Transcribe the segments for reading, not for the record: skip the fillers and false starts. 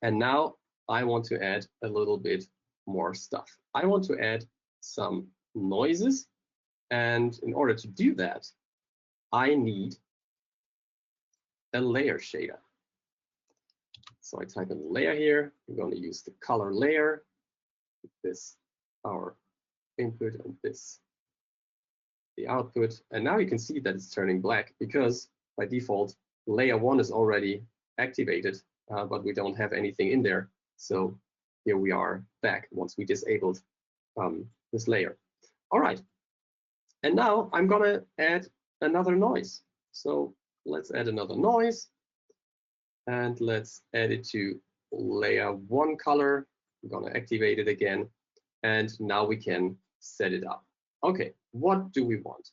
And now I want to add a little bit more stuff. I want to add some noises. And in order to do that, I need a layer shader. So I type in layer here. I'm going to use the color layer. This our input and this the output. And now you can see that it's turning black because by default, layer 1 is already activated, but we don't have anything in there. So here we are back once we disabled this layer. All right. And now I'm going to add another noise. So let's add another noise. And let's add it to layer 1 color. I'm going to activate it again. And now we can set it up. Okay, what do we want?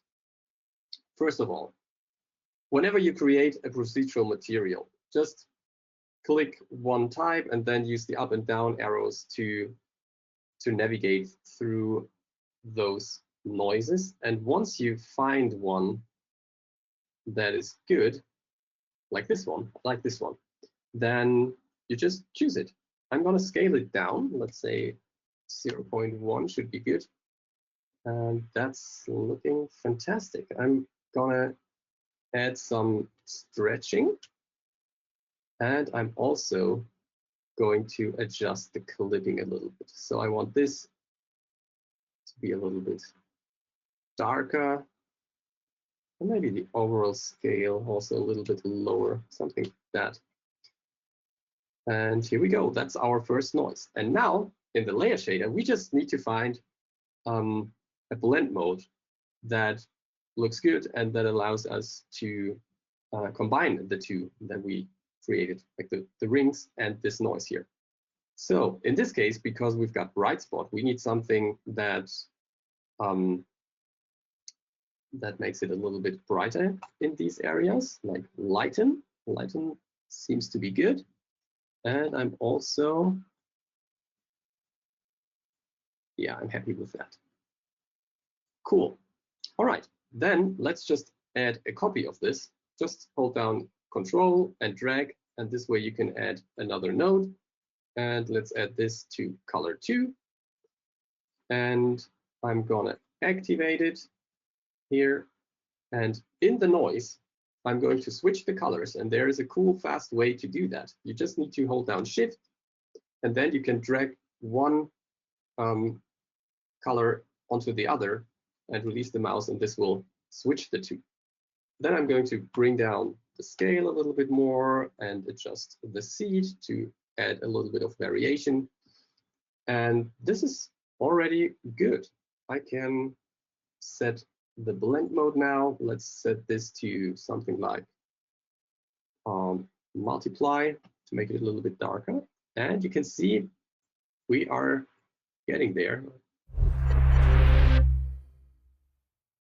First of all, whenever you create a procedural material, just click one type and then use the up and down arrows to navigate through those noises. And once you find one that is good, like this one, then you just choose it. I'm going to scale it down. Let's say 0.1 should be good. And that's looking fantastic. I'm gonna add some stretching. And I'm also going to adjust the clipping a little bit. So I want this to be a little bit darker. And maybe the overall scale also a little bit lower, something like that. And here we go. That's our first noise. And now in the layer shader, we just need to find a blend mode that looks good and that allows us to combine the two that we created, like the rings and this noise here. So in this case, because we've got bright spot, we need something that that makes it a little bit brighter in these areas, like lighten. Lighten seems to be good. And I'm also, yeah, I'm happy with that. Cool. All right, then let's just add a copy of this. Just hold down Control and drag, and this way you can add another node. And let's add this to color 2. And I'm gonna activate it here. And in the noise, I'm going to switch the colors. And there is a cool, fast way to do that. You just need to hold down Shift, and then you can drag one color onto the other and release the mouse, and this will switch the two. Then I'm going to bring down the scale a little bit more and adjust the seed to add a little bit of variation. And this is already good. I can set the blend mode now. Let's set this to something like multiply to make it a little bit darker. And you can see we are getting there.